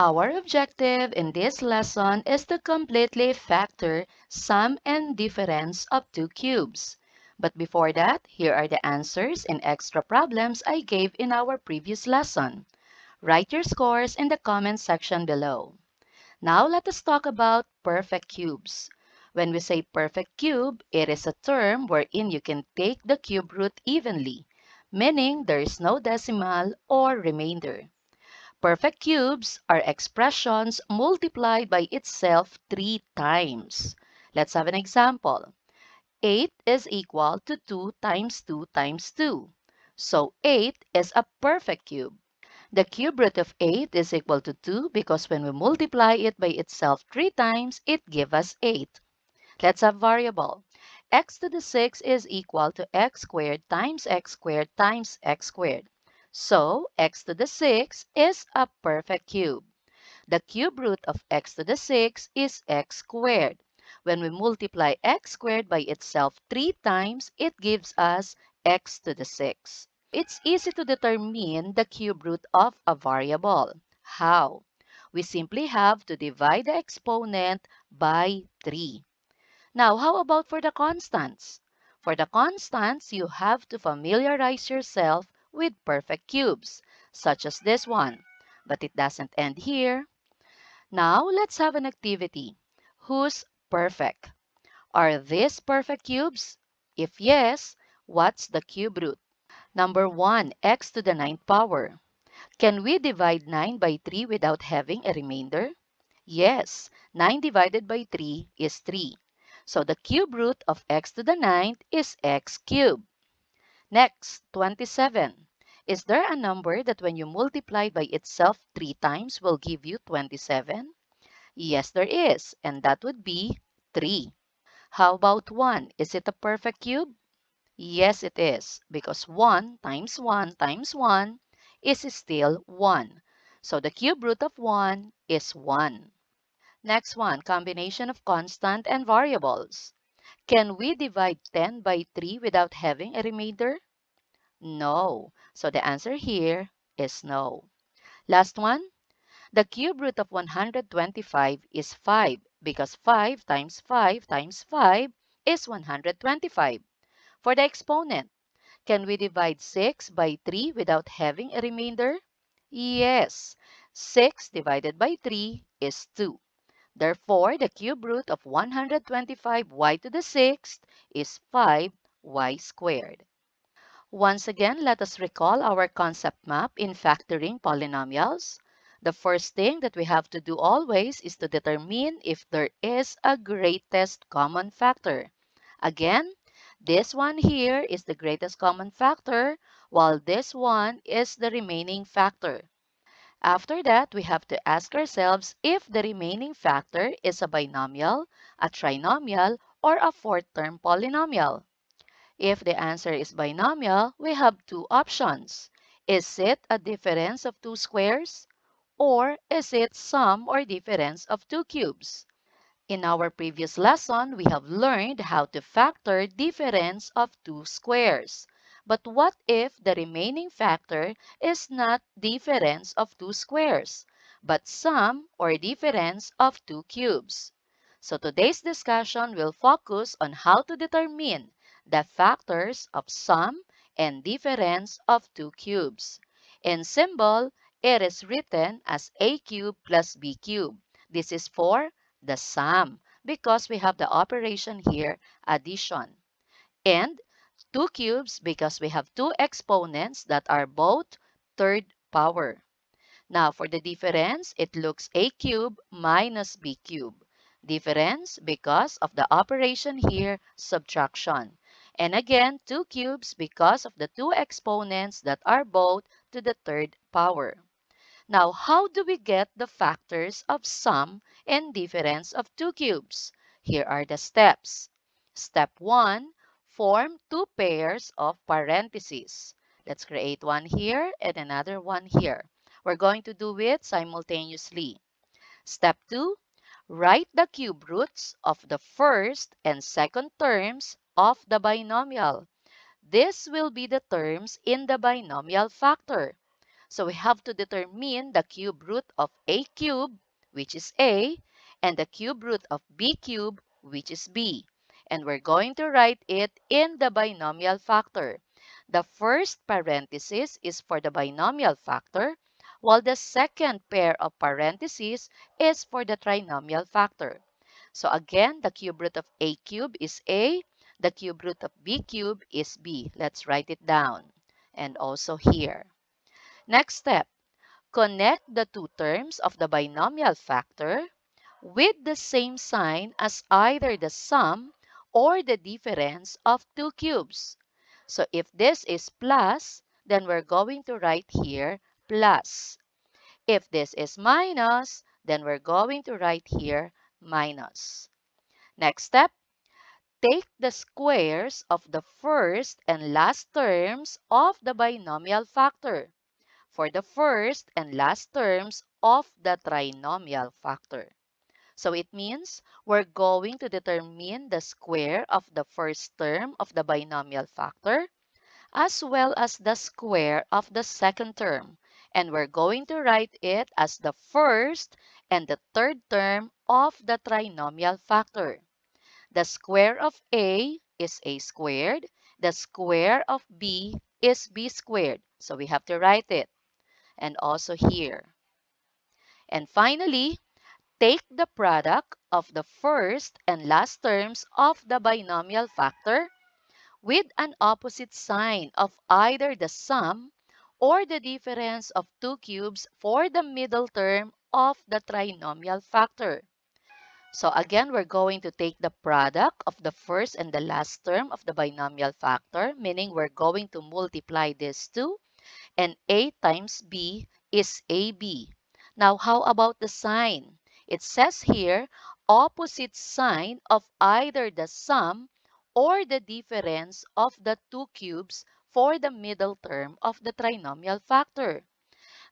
Our objective in this lesson is to completely factor sum and difference of two cubes. But before that, here are the answers and extra problems I gave in our previous lesson. Write your scores in the comment section below. Now let us talk about perfect cubes. When we say perfect cube, it is a term wherein you can take the cube root evenly, meaning there is no decimal or remainder. Perfect cubes are expressions multiplied by itself 3 times. Let's have an example. 8 is equal to 2 times 2 times 2. So 8 is a perfect cube. The cube root of 8 is equal to 2 because when we multiply it by itself 3 times, it gives us 8. Let's have variable. X to the 6 is equal to x squared times x squared times x squared. So, x to the 6 is a perfect cube. The cube root of x to the 6 is x squared. When we multiply x squared by itself 3 times, it gives us x to the 6. It's easy to determine the cube root of a variable. How? We simply have to divide the exponent by 3. Now, how about for the constants? For the constants, you have to familiarize yourself with perfect cubes, such as this one. But it doesn't end here. Now, let's have an activity. Who's perfect? Are these perfect cubes? If yes, what's the cube root? Number 1, x to the 9th power. Can we divide 9 by 3 without having a remainder? Yes, 9 divided by 3 is 3. So the cube root of x to the 9th is x cubed. Next, 27. Is there a number that when you multiply by itself 3 times will give you 27? Yes, there is, and that would be 3. How about 1? Is it a perfect cube? Yes, it is, because 1 times 1 times 1 is still 1. So the cube root of 1 is 1. Next one, combination of constant and variables. Can we divide 10 by 3 without having a remainder? No. So the answer here is no. Last one, the cube root of 125 is 5 because 5 times 5 times 5 is 125. For the exponent, can we divide 6 by 3 without having a remainder? Yes. 6 divided by 3 is 2. Therefore, the cube root of 125y to the 6th is 5y squared. Once again, let us recall our concept map in factoring polynomials. The first thing that we have to do always is to determine if there is a greatest common factor. Again, this one here is the greatest common factor, while this one is the remaining factor. After that, we have to ask ourselves if the remaining factor is a binomial, a trinomial, or a fourth-term polynomial. If the answer is binomial, we have two options. Is it a difference of two squares? Or is it sum or difference of two cubes? In our previous lesson, we have learned how to factor difference of two squares. But what if the remaining factor is not difference of two squares, but sum or difference of two cubes? So today's discussion will focus on how to determine the factors of sum and difference of two cubes. In symbol, it is written as a cube plus b cube. This is for the sum because we have the operation here, addition. And 2 cubes because we have two exponents that are both third power. Now for the difference, it looks a cube minus b cube. Difference because of the operation here, subtraction. And again, 2 cubes because of the two exponents that are both to the third power. Now, how do we get the factors of sum and difference of two cubes? Here are the steps. Step 1, form two pairs of parentheses. Let's create one here and another one here. We're going to do it simultaneously. Step 2, write the cube roots of the first and second terms of the binomial. This will be the terms in the binomial factor. So we have to determine the cube root of a cube, which is a, and the cube root of b cube, which is b. And we're going to write it in the binomial factor. The first parenthesis is for the binomial factor, while the second pair of parentheses is for the trinomial factor. So again, the cube root of a cube is a, the cube root of b cube is b. Let's write it down. And also here. Next step, connect the two terms of the binomial factor with the same sign as either the sum or the difference of two cubes. So if this is plus, then we're going to write here plus. If this is minus, then we're going to write here minus. Next step, take the squares of the first and last terms of the binomial factor for the first and last terms of the trinomial factor. So it means we're going to determine the square of the first term of the binomial factor as well as the square of the second term. And we're going to write it as the first and the third term of the trinomial factor. The square of a is a squared. The square of b is b squared. So we have to write it. And also here. And finally, take the product of the first and last terms of the binomial factor with an opposite sign of either the sum or the difference of two cubes for the middle term of the trinomial factor. So again, we're going to take the product of the first and the last term of the binomial factor, meaning we're going to multiply these two, and a times b is ab. Now, how about the sign? It says here, opposite sign of either the sum or the difference of the two cubes for the middle term of the trinomial factor.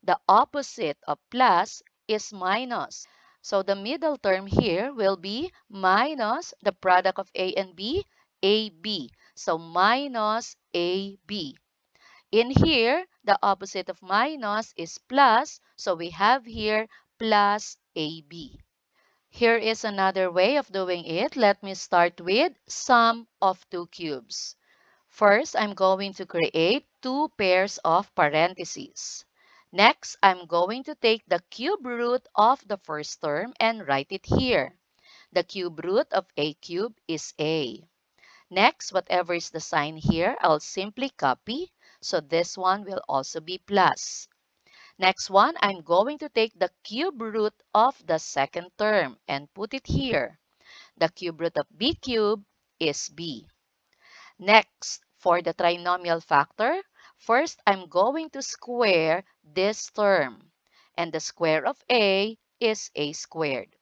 The opposite of plus is minus. So the middle term here will be minus the product of a and b, ab. So minus ab. In here, the opposite of minus is plus, so we have here plus AB. Here is another way of doing it. Let me start with sum of two cubes. First, I'm going to create two pairs of parentheses. Next, I'm going to take the cube root of the first term and write it here. The cube root of a cube is a. Next, whatever is the sign here, I'll simply copy. So this one will also be plus. Next one, I'm going to take the cube root of the second term and put it here. The cube root of b cube is b. Next, for the trinomial factor, first I'm going to square this term. And the square of a is a squared.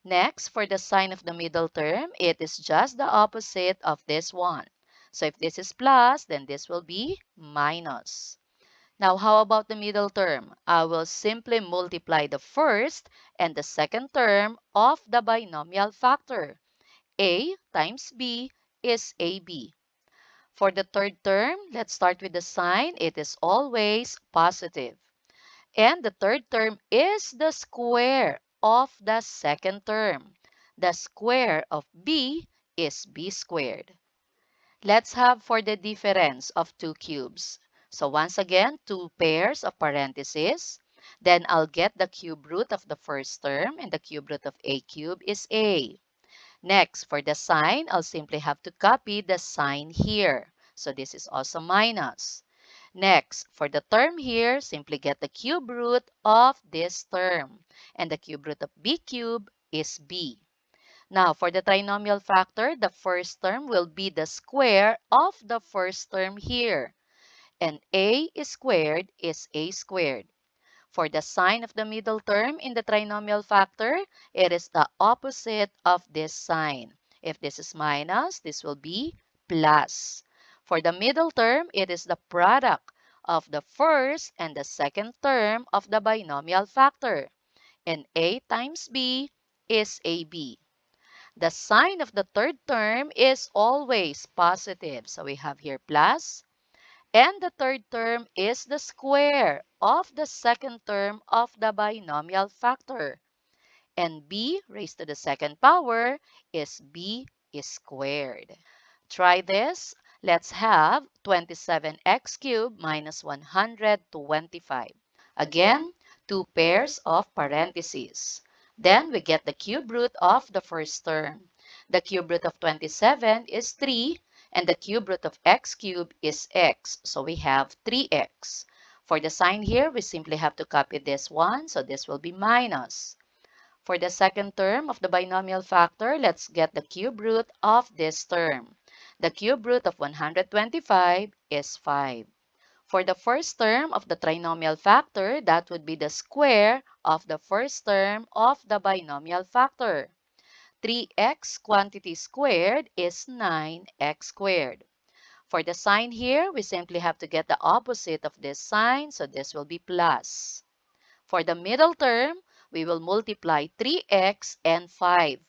Next, for the sign of the middle term, it is just the opposite of this one. So if this is plus, then this will be minus. Now, how about the middle term? I will simply multiply the first and the second term of the binomial factor. A times b is ab. For the third term, let's start with the sign. It is always positive. And the third term is the square of the second term. The square of b is b squared. Let's have for the difference of two cubes. So once again, two pairs of parentheses. Then I'll get the cube root of the first term, and the cube root of a cube is a. Next, for the sign, I'll simply have to copy the sign here. So this is also minus. Next, for the term here, simply get the cube root of this term. And the cube root of b cube is b. Now, for the trinomial factor, the first term will be the square of the first term here. And a squared is a squared. For the sign of the middle term in the trinomial factor, it is the opposite of this sign. If this is minus, this will be plus. For the middle term, it is the product of the first and the second term of the binomial factor. And a times b is ab. The sign of the third term is always positive. So we have here plus. And the third term is the square of the second term of the binomial factor. And b raised to the second power is b squared. Try this. Let's have 27x cubed minus 125. Again, two pairs of parentheses. Then we get the cube root of the first term. The cube root of 27 is 3, and the cube root of x cubed is x. So we have 3x. For the sign here, we simply have to copy this one, so this will be minus. For the second term of the binomial factor, let's get the cube root of this term. The cube root of 125 is 5. For the first term of the trinomial factor, that would be the square of the first term of the binomial factor. 3x quantity squared is 9x squared. For the sign here, we simply have to get the opposite of this sign, so this will be plus. For the middle term, we will multiply 3x and 5.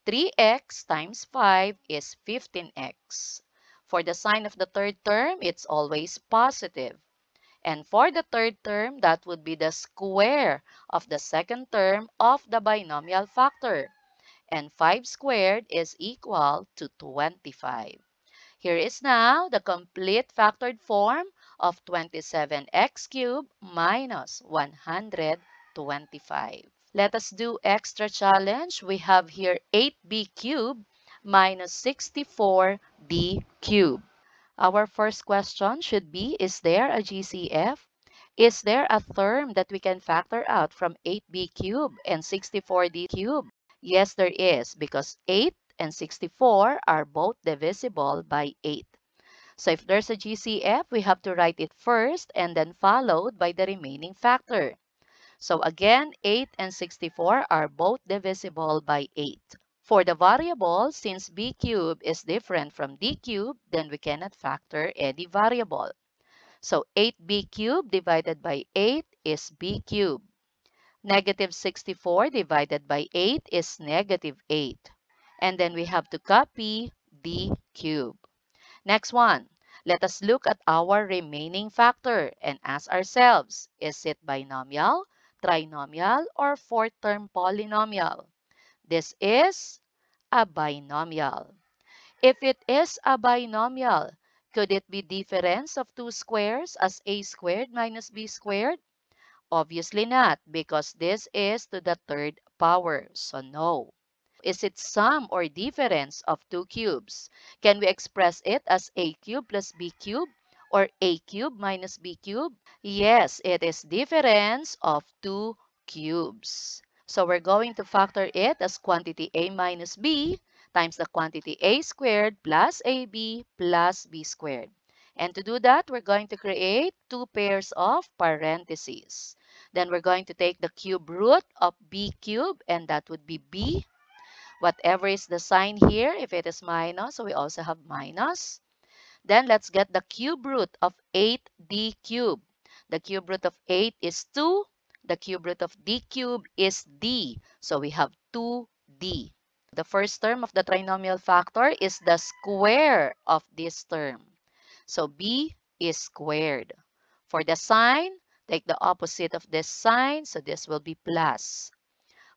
3x times 5 is 15x. For the sign of the third term, it's always positive. And for the third term, that would be the square of the second term of the binomial factor. And 5 squared is equal to 25. Here is now the complete factored form of 27x cubed minus 125. Let us do extra challenge. We have here 8b cubed minus 64b cubed. Our first question should be, is there a GCF? Is there a term that we can factor out from 8b cubed and 64d cubed? Yes, there is, because 8 and 64 are both divisible by 8. So if there's a GCF, we have to write it first and then followed by the remaining factor. So again, 8 and 64 are both divisible by 8. For the variable, since b cubed is different from d cubed, then we cannot factor any variable. So 8b cubed divided by 8 is b cubed. Negative 64 divided by 8 is negative 8. And then we have to copy d cubed. Next one, let us look at our remaining factor and ask ourselves, is it binomial, trinomial, or fourth-term polynomial? This is a binomial. If it is a binomial, could it be difference of two squares as a squared minus b squared? Obviously not, because this is to the third power, so no. Is it sum or difference of two cubes? Can we express it as a cube plus b cube or a cube minus b cube? Yes, it is difference of two cubes. So we're going to factor it as quantity a minus b times the quantity a squared plus ab plus b squared. And to do that, we're going to create two pairs of parentheses. Then we're going to take the cube root of b cubed, and that would be b. Whatever is the sign here, if it is minus, so we also have minus. Then let's get the cube root of 8d cubed. The cube root of 8 is 2. The cube root of d cubed is d. So we have 2d. The first term of the trinomial factor is the square of this term. So b is squared. For the sign, take the opposite of this sign. So this will be plus.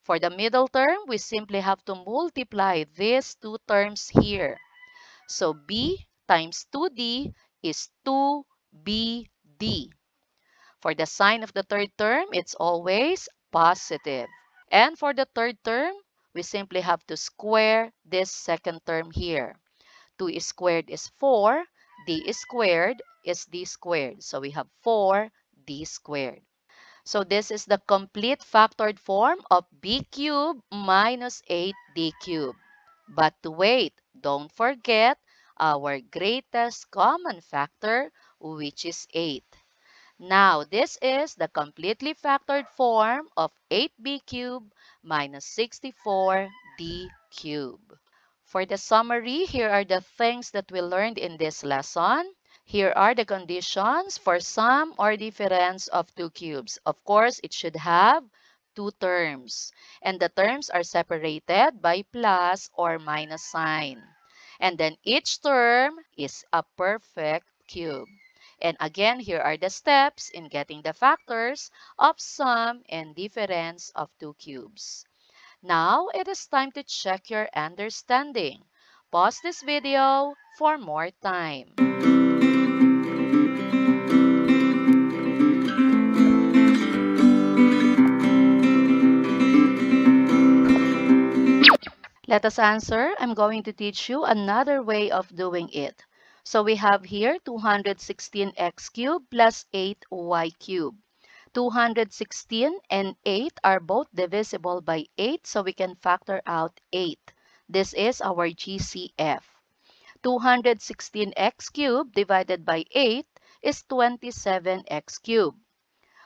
For the middle term, we simply have to multiply these two terms here. So b times 2d is 2bd. For the sign of the third term, it's always positive. And for the third term, we simply have to square this second term here. 2 squared is 4, d squared is d squared. So we have 4d squared. So this is the complete factored form of b cubed minus 8d cubed. But wait, don't forget our greatest common factor, which is 8. Now, this is the completely factored form of 8b cubed minus 64d cubed. For the summary, here are the things that we learned in this lesson. Here are the conditions for sum or difference of two cubes. Of course, it should have two terms. And the terms are separated by plus or minus sign. And then each term is a perfect cube. And again, here are the steps in getting the factors of sum and difference of two cubes. Now, it is time to check your understanding. Pause this video for more time. Let us answer. I'm going to teach you another way of doing it. So we have here 216x cubed plus 8y cubed. 216 and 8 are both divisible by 8, so we can factor out 8. This is our GCF. 216x cubed divided by 8 is 27x cubed.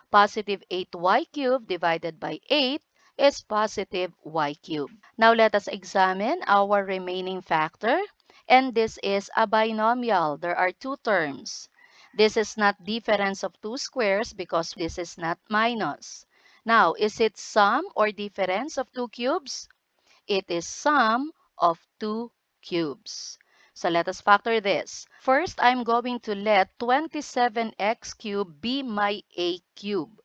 Positive 8y cubed divided by 8 is positive y cubed. Now let us examine our remaining factor. And this is a binomial. There are two terms. This is not difference of two squares because this is not minus. Now, is it sum or difference of two cubes? It is sum of two cubes. So let us factor this. First, I'm going to let 27x cubed be my a cube.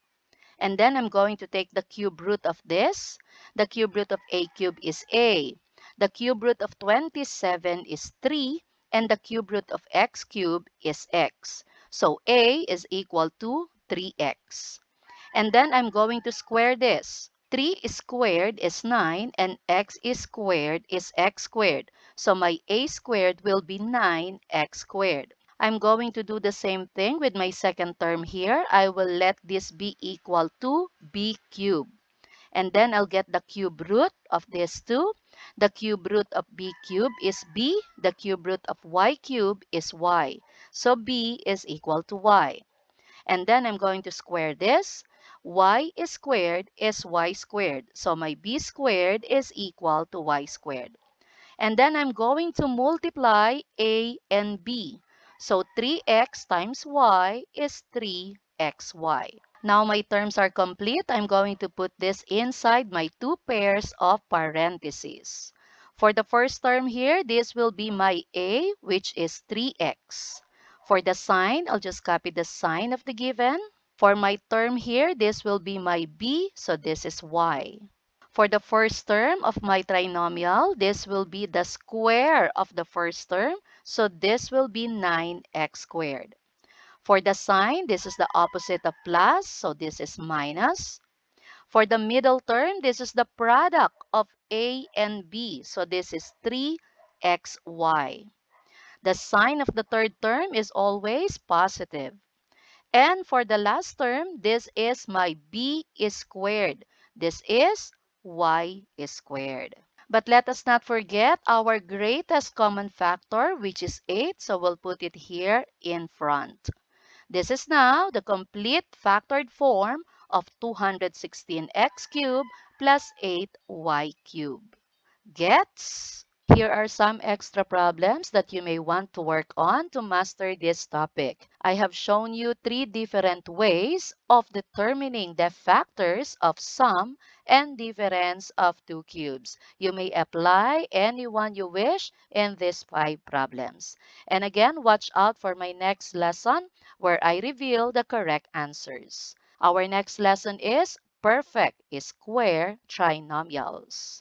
And then I'm going to take the cube root of this. The cube root of a cube is a. The cube root of 27 is 3. And the cube root of x cube is x. So a is equal to 3x. And then I'm going to square this. 3 squared is 9 and x squared is x squared. So my a squared will be 9x squared. I'm going to do the same thing with my second term here. I will let this be equal to b cubed. And then I'll get the cube root of this 2. The cube root of b cubed is b. The cube root of y cubed is y. So b is equal to y. And then I'm going to square this. Y squared is y squared. So my b squared is equal to y squared. And then I'm going to multiply a and b. So 3x times y is 3xy. Now my terms are complete. I'm going to put this inside my two pairs of parentheses. For the first term here, this will be my a, which is 3x. For the sign, I'll just copy the sign of the given. For my term here, this will be my b, so this is y. For the first term of my trinomial, this will be the square of the first term, so this will be 9x squared. For the sign, this is the opposite of plus, so this is minus. For the middle term, this is the product of a and b, so this is 3xy. The sign of the third term is always positive. And for the last term, this is my b squared. This is y squared. But let us not forget our greatest common factor, which is 8. So we'll put it here in front. This is now the complete factored form of 216x cubed plus 8y cubed. Gets? Here are some extra problems that you may want to work on to master this topic. I have shown you 3 different ways of determining the factors of sum and difference of two cubes. You may apply any one you wish in these 5 problems. And again, watch out for my next lesson where I reveal the correct answers. Our next lesson is perfect square trinomials.